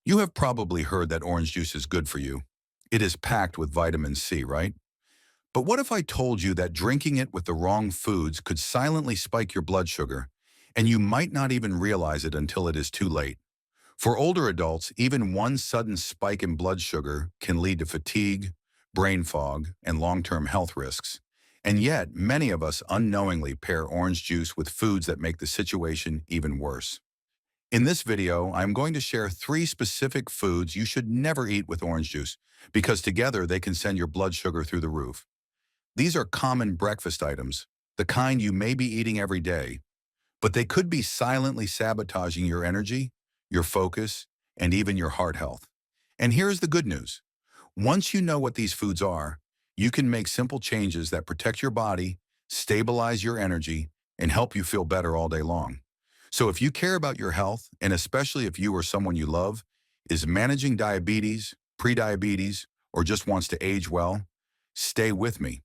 You have probably heard that orange juice is good for you. It is packed with vitamin C, right? But what if I told you that drinking it with the wrong foods could silently spike your blood sugar, and you might not even realize it until it is too late? For older adults, even one sudden spike in blood sugar can lead to fatigue, brain fog, and long-term health risks. And yet, many of us unknowingly pair orange juice with foods that make the situation even worse. In this video, I'm going to share 3 specific foods you should never eat with orange juice because together they can send your blood sugar through the roof. These are common breakfast items, the kind you may be eating every day, but they could be silently sabotaging your energy, your focus, and even your heart health. And here's the good news. Once you know what these foods are, you can make simple changes that protect your body, stabilize your energy, and help you feel better all day long. So if you care about your health, and especially if you or someone you love is managing diabetes, prediabetes, or just wants to age well, stay with me.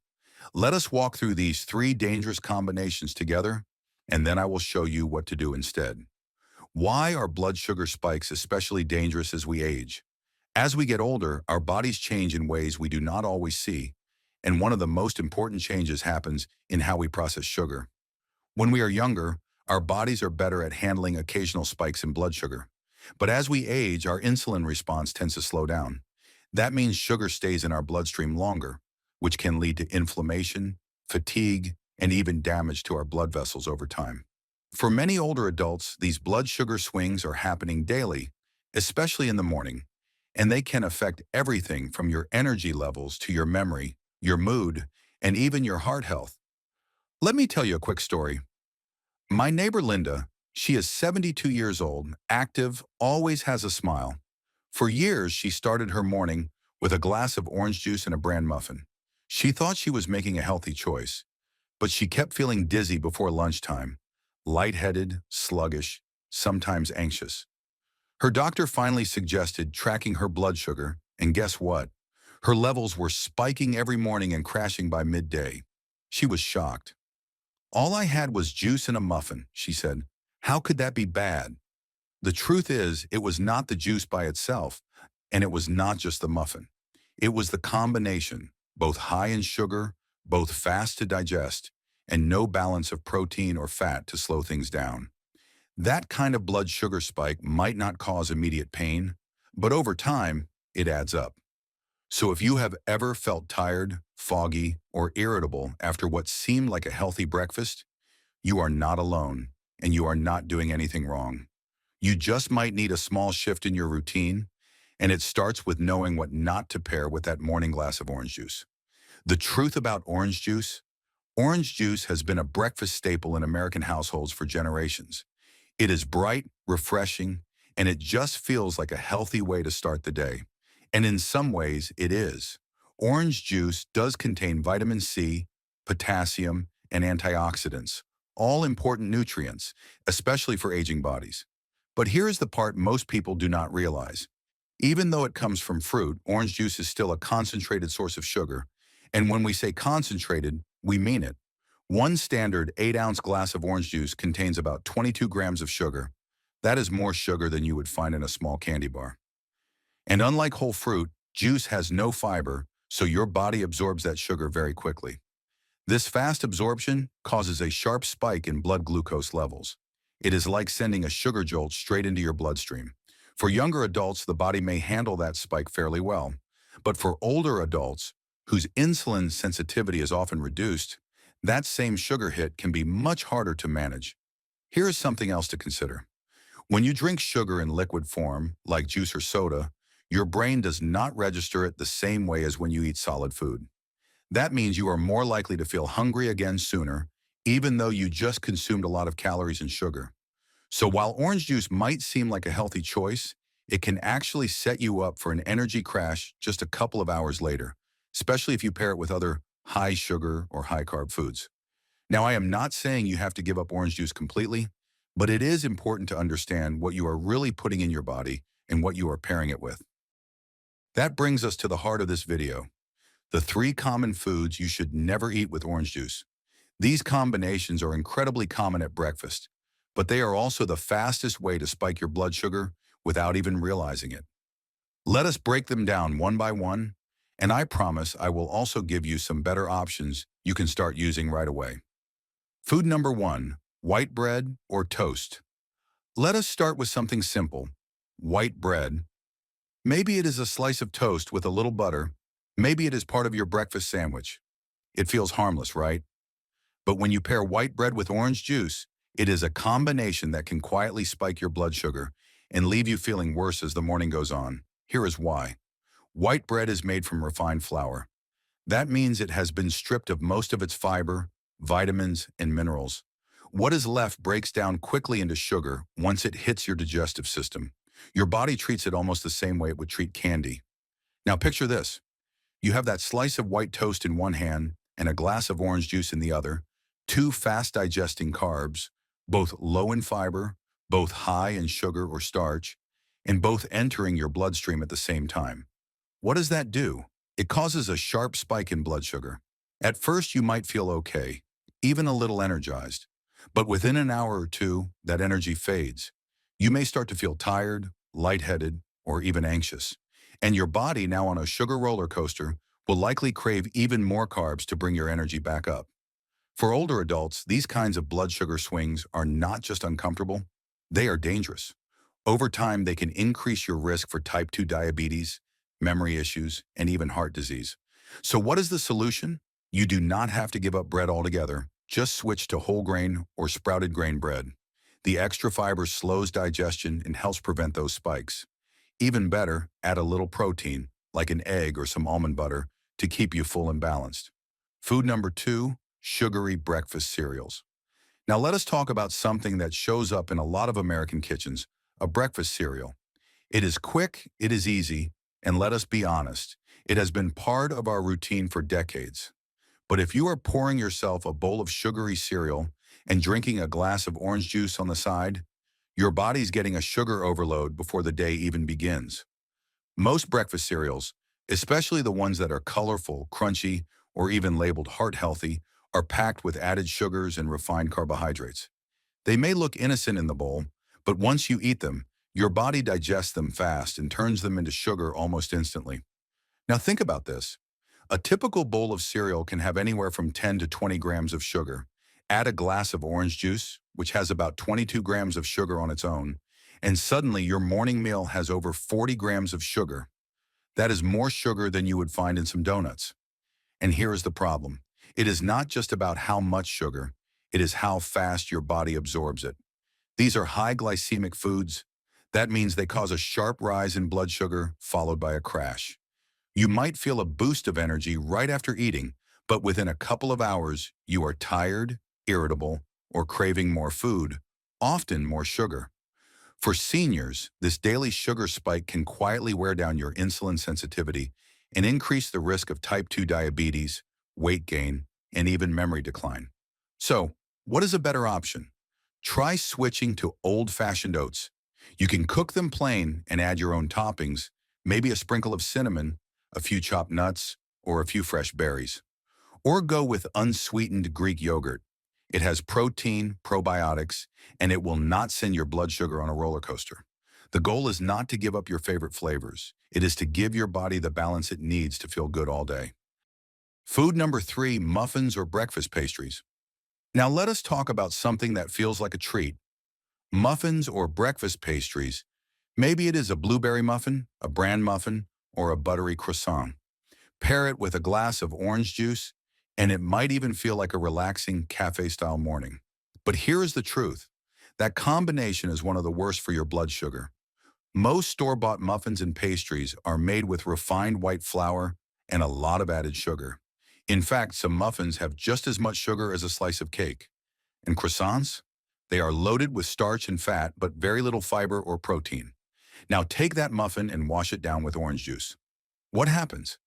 Let us walk through these 3 dangerous combinations together, and then I will show you what to do instead. Why are blood sugar spikes especially dangerous as we age? As we get older, our bodies change in ways we do not always see, and one of the most important changes happens in how we process sugar. When we are younger, our bodies are better at handling occasional spikes in blood sugar. But as we age, our insulin response tends to slow down. That means sugar stays in our bloodstream longer, which can lead to inflammation, fatigue, and even damage to our blood vessels over time. For many older adults, these blood sugar swings are happening daily, especially in the morning, and they can affect everything from your energy levels to your memory, your mood, and even your heart health. Let me tell you a quick story. My neighbor Linda, she is 72 years old, active, always has a smile. For years, she started her morning with a glass of orange juice and a bran muffin. She thought she was making a healthy choice, but she kept feeling dizzy before lunchtime, lightheaded, sluggish, sometimes anxious. Her doctor finally suggested tracking her blood sugar, and guess what? Her levels were spiking every morning and crashing by midday. She was shocked. "All I had was juice and a muffin," she said. "How could that be bad?" The truth is, it was not the juice by itself, and it was not just the muffin. It was the combination, both high in sugar, both fast to digest, and no balance of protein or fat to slow things down. That kind of blood sugar spike might not cause immediate pain, but over time, it adds up. So if you have ever felt tired, foggy, or irritable after what seemed like a healthy breakfast, you are not alone, and you are not doing anything wrong. You just might need a small shift in your routine, and it starts with knowing what not to pair with that morning glass of orange juice. The truth about orange juice has been a breakfast staple in American households for generations. It is bright, refreshing, and it just feels like a healthy way to start the day. And in some ways, it is. Orange juice does contain vitamin C, potassium, and antioxidants, all important nutrients, especially for aging bodies. But here's the part most people do not realize. Even though it comes from fruit, orange juice is still a concentrated source of sugar. And when we say concentrated, we mean it. One standard 8-ounce glass of orange juice contains about 22 grams of sugar. That is more sugar than you would find in a small candy bar. And unlike whole fruit, juice has no fiber, so your body absorbs that sugar very quickly. This fast absorption causes a sharp spike in blood glucose levels. It is like sending a sugar jolt straight into your bloodstream. For younger adults, the body may handle that spike fairly well. But for older adults, whose insulin sensitivity is often reduced, that same sugar hit can be much harder to manage. Here is something else to consider. When you drink sugar in liquid form, like juice or soda, your brain does not register it the same way as when you eat solid food. That means you are more likely to feel hungry again sooner, even though you just consumed a lot of calories and sugar. So while orange juice might seem like a healthy choice, it can actually set you up for an energy crash just a couple of hours later, especially if you pair it with other high sugar or high carb foods. Now, I am not saying you have to give up orange juice completely, but it is important to understand what you are really putting in your body and what you are pairing it with. That brings us to the heart of this video, the 3 common foods you should never eat with orange juice. These combinations are incredibly common at breakfast, but they are also the fastest way to spike your blood sugar without even realizing it. Let us break them down one by one, and I promise I will also give you some better options you can start using right away. Food number one, white bread or toast. Let us start with something simple. White bread. Maybe it is a slice of toast with a little butter. Maybe it is part of your breakfast sandwich. It feels harmless, right? But when you pair white bread with orange juice, it is a combination that can quietly spike your blood sugar and leave you feeling worse as the morning goes on. Here is why. White bread is made from refined flour. That means it has been stripped of most of its fiber, vitamins, and minerals. What is left breaks down quickly into sugar once it hits your digestive system. Your body treats it almost the same way it would treat candy. Now picture this. You have that slice of white toast in one hand and a glass of orange juice in the other, two fast-digesting carbs, both low in fiber, both high in sugar or starch, and both entering your bloodstream at the same time. What does that do? It causes a sharp spike in blood sugar. At first, you might feel okay, even a little energized. But within an hour or two, that energy fades. You may start to feel tired, lightheaded, or even anxious. And your body, now on a sugar roller coaster, will likely crave even more carbs to bring your energy back up. For older adults, these kinds of blood sugar swings are not just uncomfortable, they are dangerous. Over time, they can increase your risk for type 2 diabetes, memory issues, and even heart disease. So what is the solution? You do not have to give up bread altogether. Just switch to whole grain or sprouted grain bread. The extra fiber slows digestion and helps prevent those spikes. Even better, add a little protein, like an egg or some almond butter, to keep you full and balanced. Food number two, sugary breakfast cereals. Now let us talk about something that shows up in a lot of American kitchens, a breakfast cereal. It is quick, it is easy, and let us be honest, it has been part of our routine for decades. But if you are pouring yourself a bowl of sugary cereal and drinking a glass of orange juice on the side, your body's getting a sugar overload before the day even begins. Most breakfast cereals, especially the ones that are colorful, crunchy, or even labeled heart healthy, are packed with added sugars and refined carbohydrates. They may look innocent in the bowl, but once you eat them, your body digests them fast and turns them into sugar almost instantly. Now think about this. A typical bowl of cereal can have anywhere from 10 to 20 grams of sugar. Add a glass of orange juice, which has about 22 grams of sugar on its own, and suddenly your morning meal has over 40 grams of sugar. That is more sugar than you would find in some donuts. And here is the problem. It is not just about how much sugar, it is how fast your body absorbs it. These are high glycemic foods. That means they cause a sharp rise in blood sugar, followed by a crash. You might feel a boost of energy right after eating, but within a couple of hours, you are tired, irritable, or craving more food, often more sugar. For seniors, this daily sugar spike can quietly wear down your insulin sensitivity and increase the risk of type 2 diabetes, weight gain, and even memory decline. So, what is a better option? Try switching to old-fashioned oats. You can cook them plain and add your own toppings, maybe a sprinkle of cinnamon, a few chopped nuts, or a few fresh berries. Or go with unsweetened Greek yogurt. It has protein, probiotics, and it will not send your blood sugar on a roller coaster. The goal is not to give up your favorite flavors. It is to give your body the balance it needs to feel good all day. Food number three, muffins or breakfast pastries. Now let us talk about something that feels like a treat. Muffins or breakfast pastries. Maybe it is a blueberry muffin, a bran muffin, or a buttery croissant. Pair it with a glass of orange juice, and it might even feel like a relaxing cafe-style morning. But here is the truth. That combination is one of the worst for your blood sugar. Most store-bought muffins and pastries are made with refined white flour and a lot of added sugar. In fact, some muffins have just as much sugar as a slice of cake. And croissants? They are loaded with starch and fat, but very little fiber or protein. Now take that muffin and wash it down with orange juice. What happens?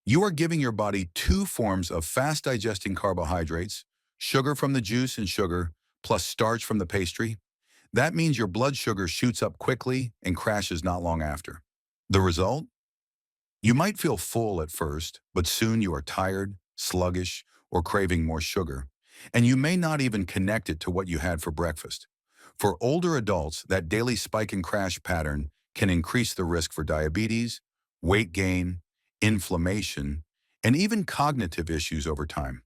You are giving your body two forms of fast-digesting carbohydrates, sugar from the juice and sugar, plus starch from the pastry. That means your blood sugar shoots up quickly and crashes not long after. The result? You might feel full at first, but soon you are tired, sluggish, or craving more sugar, and you may not even connect it to what you had for breakfast. For older adults, that daily spike and crash pattern can increase the risk for diabetes, weight gain, inflammation, and even cognitive issues over time.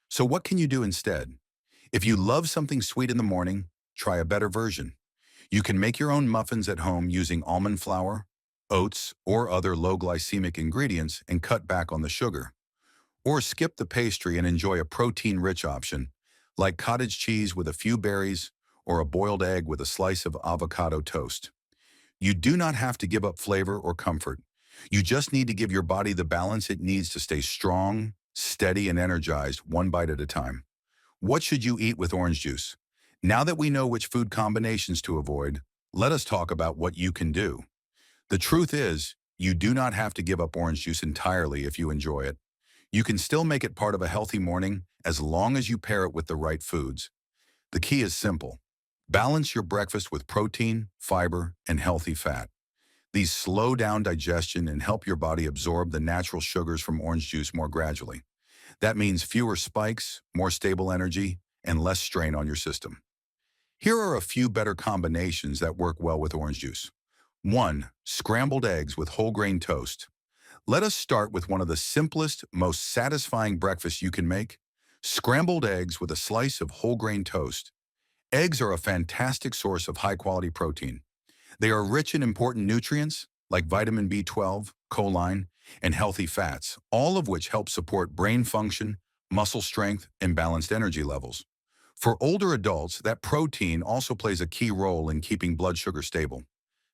So what can you do instead? If you love something sweet in the morning, try a better version. You can make your own muffins at home using almond flour, oats, or other low glycemic ingredients and cut back on the sugar. Or skip the pastry and enjoy a protein-rich option, like cottage cheese with a few berries or a boiled egg with a slice of avocado toast. You do not have to give up flavor or comfort. You just need to give your body the balance it needs to stay strong, steady, and energized one bite at a time. What should you eat with orange juice? Now that we know which food combinations to avoid, let us talk about what you can do. The truth is, you do not have to give up orange juice entirely if you enjoy it. You can still make it part of a healthy morning as long as you pair it with the right foods. The key is simple. Balance your breakfast with protein, fiber, and healthy fat. These slow down digestion and help your body absorb the natural sugars from orange juice more gradually. That means fewer spikes, more stable energy, and less strain on your system. Here are a few better combinations that work well with orange juice. 1. Scrambled eggs with whole grain toast. Let us start with one of the simplest, most satisfying breakfasts you can make. Scrambled eggs with a slice of whole grain toast. Eggs are a fantastic source of high-quality protein. They are rich in important nutrients like vitamin B12, choline, and healthy fats, all of which help support brain function, muscle strength, and balanced energy levels. For older adults, that protein also plays a key role in keeping blood sugar stable.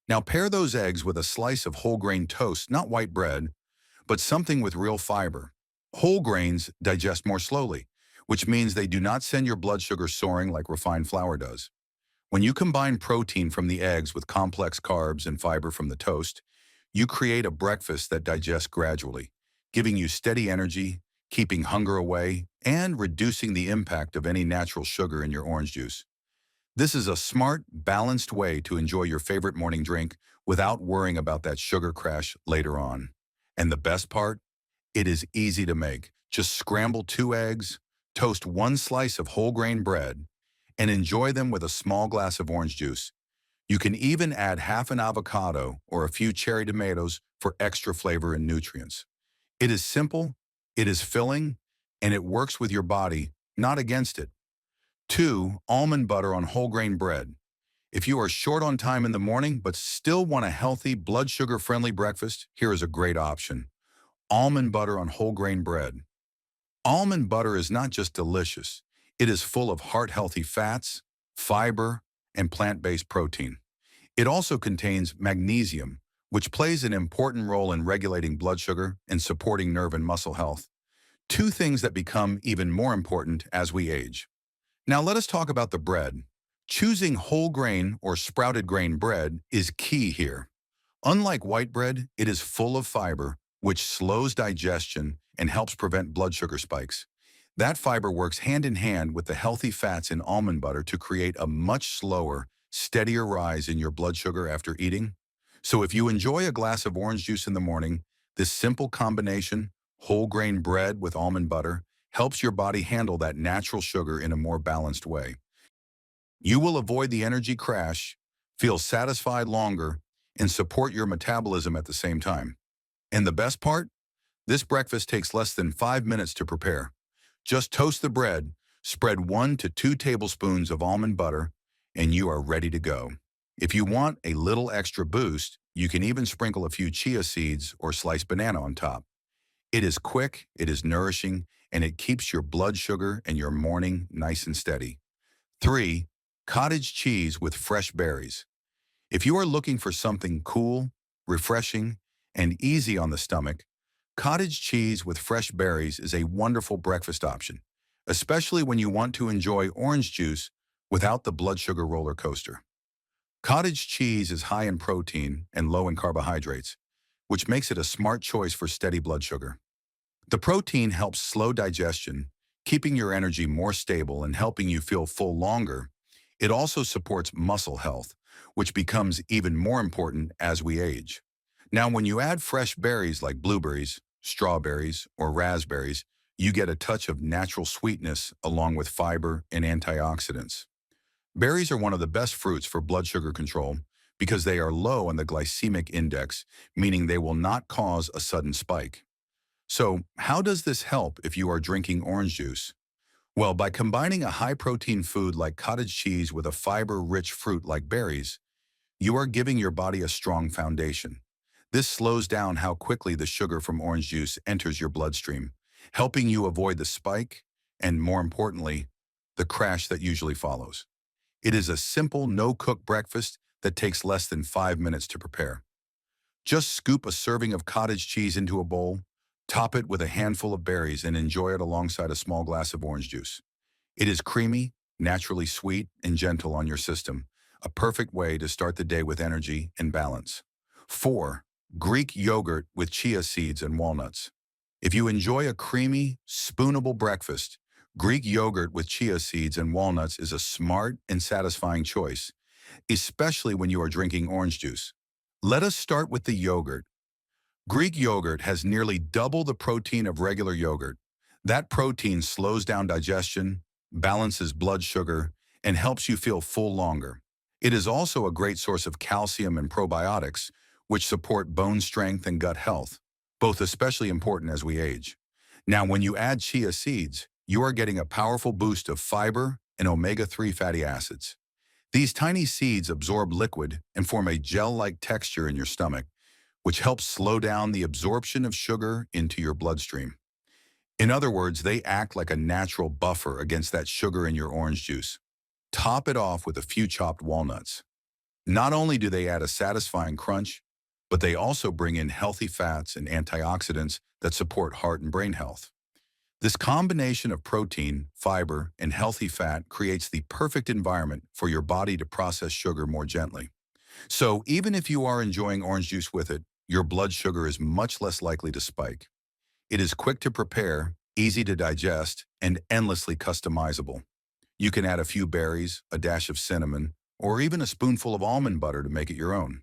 Now pair those eggs with a slice of whole grain toast, not white bread, but something with real fiber. Whole grains digest more slowly, which means they do not send your blood sugar soaring like refined flour does. When you combine protein from the eggs with complex carbs and fiber from the toast, you create a breakfast that digests gradually, giving you steady energy, keeping hunger away, and reducing the impact of any natural sugar in your orange juice. This is a smart, balanced way to enjoy your favorite morning drink without worrying about that sugar crash later on. And the best part? It is easy to make. Just scramble 2 eggs, toast 1 slice of whole grain bread, and enjoy them with a small glass of orange juice. You can even add half an avocado or a few cherry tomatoes for extra flavor and nutrients. It is simple, it is filling, and it works with your body, not against it. 2. Almond butter on whole grain bread. If you are short on time in the morning but still want a healthy, blood sugar-friendly breakfast, here is a great option. Almond butter on whole grain bread. Almond butter is not just delicious, it is full of heart-healthy fats, fiber, and plant-based protein. It also contains magnesium, which plays an important role in regulating blood sugar and supporting nerve and muscle health. Two things that become even more important as we age. Now let us talk about the bread. Choosing whole grain or sprouted grain bread is key here. Unlike white bread, it is full of fiber, which slows digestion and helps prevent blood sugar spikes. That fiber works hand in hand with the healthy fats in almond butter to create a much slower, steadier rise in your blood sugar after eating. So if you enjoy a glass of orange juice in the morning, this simple combination, whole grain bread with almond butter, helps your body handle that natural sugar in a more balanced way. You will avoid the energy crash, feel satisfied longer, and support your metabolism at the same time. And the best part? This breakfast takes less than 5 minutes to prepare. Just toast the bread, spread 1 to 2 tablespoons of almond butter, and you are ready to go. If you want a little extra boost, you can even sprinkle a few chia seeds or sliced banana on top. It is quick, it is nourishing, and it keeps your blood sugar and your morning nice and steady. 3. Cottage cheese with fresh berries. If you are looking for something cool, refreshing, and easy on the stomach, cottage cheese with fresh berries is a wonderful breakfast option, especially when you want to enjoy orange juice without the blood sugar roller coaster. Cottage cheese is high in protein and low in carbohydrates, which makes it a smart choice for steady blood sugar. The protein helps slow digestion, keeping your energy more stable and helping you feel full longer. It also supports muscle health, which becomes even more important as we age. Now, when you add fresh berries like blueberries, strawberries, or raspberries, you get a touch of natural sweetness along with fiber and antioxidants. Berries are one of the best fruits for blood sugar control because they are low on the glycemic index, meaning they will not cause a sudden spike. So, how does this help if you are drinking orange juice? Well, by combining a high-protein food like cottage cheese with a fiber-rich fruit like berries, you are giving your body a strong foundation. This slows down how quickly the sugar from orange juice enters your bloodstream, helping you avoid the spike and, more importantly, the crash that usually follows. It is a simple, no-cook breakfast that takes less than 5 minutes to prepare. Just scoop a serving of cottage cheese into a bowl, top it with a handful of berries, and enjoy it alongside a small glass of orange juice. It is creamy, naturally sweet, and gentle on your system, a perfect way to start the day with energy and balance. 4. Greek yogurt with chia seeds and walnuts. If you enjoy a creamy, spoonable breakfast, Greek yogurt with chia seeds and walnuts is a smart and satisfying choice, especially when you are drinking orange juice. Let us start with the yogurt. Greek yogurt has nearly double the protein of regular yogurt. That protein slows down digestion, balances blood sugar, and helps you feel full longer. It is also a great source of calcium and probiotics, which support bone strength and gut health, both especially important as we age. Now, when you add chia seeds, you are getting a powerful boost of fiber and omega-3 fatty acids. These tiny seeds absorb liquid and form a gel-like texture in your stomach, which helps slow down the absorption of sugar into your bloodstream. In other words, they act like a natural buffer against that sugar in your orange juice. Top it off with a few chopped walnuts. Not only do they add a satisfying crunch, but they also bring in healthy fats and antioxidants that support heart and brain health. This combination of protein, fiber, and healthy fat creates the perfect environment for your body to process sugar more gently. So even if you are enjoying orange juice with it, your blood sugar is much less likely to spike. It is quick to prepare, easy to digest, and endlessly customizable. You can add a few berries, a dash of cinnamon, or even a spoonful of almond butter to make it your own.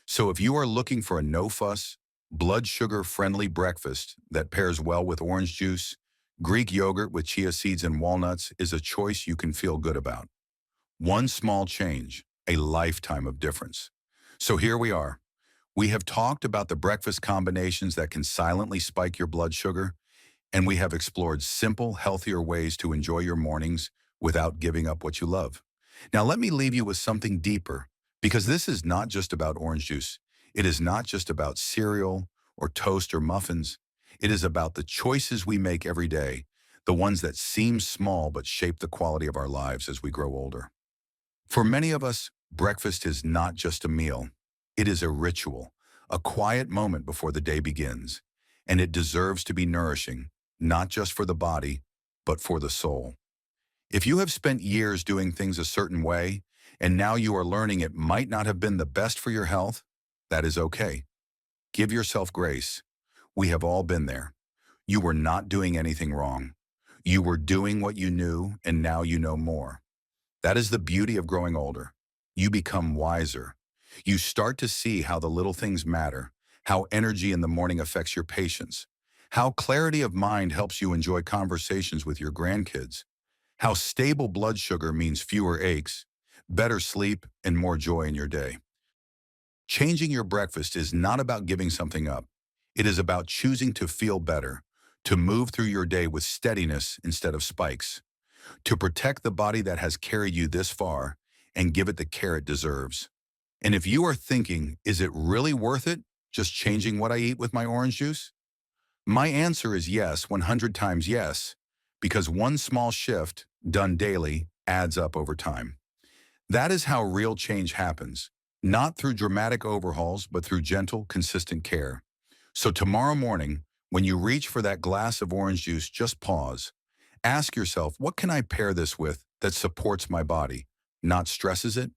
So if you are looking for a no-fuss, blood sugar-friendly breakfast that pairs well with orange juice, Greek yogurt with chia seeds and walnuts is a choice you can feel good about. One small change, a lifetime of difference. So here we are. We have talked about the breakfast combinations that can silently spike your blood sugar, and we have explored simple, healthier ways to enjoy your mornings without giving up what you love. Now let me leave you with something deeper, because this is not just about orange juice. It is not just about cereal or toast or muffins. It is about the choices we make every day, the ones that seem small but shape the quality of our lives as we grow older. For many of us, breakfast is not just a meal. It is a ritual, a quiet moment before the day begins, and it deserves to be nourishing, not just for the body, but for the soul. If you have spent years doing things a certain way, and now you are learning it might not have been the best for your health, that is okay. Give yourself grace. We have all been there. You were not doing anything wrong. You were doing what you knew, and now you know more. That is the beauty of growing older. You become wiser. You start to see how the little things matter, how energy in the morning affects your patience, how clarity of mind helps you enjoy conversations with your grandkids, how stable blood sugar means fewer aches, better sleep, and more joy in your day. Changing your breakfast is not about giving something up. It is about choosing to feel better, to move through your day with steadiness instead of spikes, to protect the body that has carried you this far and give it the care it deserves. And if you are thinking, is it really worth it, just changing what I eat with my orange juice? My answer is yes, 100 times yes, because one small shift, done daily, adds up over time. That is how real change happens, not through dramatic overhauls, but through gentle, consistent care. So tomorrow morning, when you reach for that glass of orange juice, just pause. Ask yourself, what can I pair this with that supports my body, not stresses it?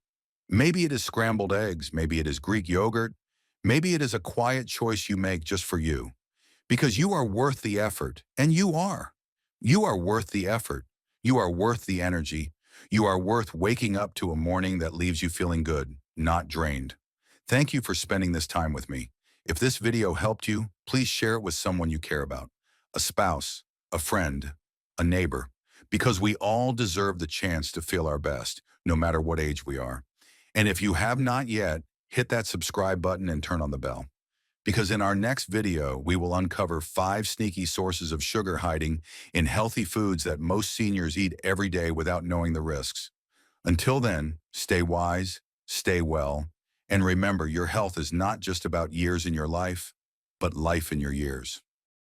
Maybe it is scrambled eggs, maybe it is Greek yogurt, maybe it is a quiet choice you make just for you. Because you are worth the effort, and you are. You are worth the effort. You are worth the energy. You are worth waking up to a morning that leaves you feeling good, not drained. Thank you for spending this time with me. If this video helped you, please share it with someone you care about, a spouse, a friend, a neighbor, because we all deserve the chance to feel our best, no matter what age we are. And if you have not yet, hit that subscribe button and turn on the bell. Because in our next video, we will uncover 5 sneaky sources of sugar hiding in healthy foods that most seniors eat every day without knowing the risks. Until then, stay wise, stay well, and remember your health is not just about years in your life, but life in your years.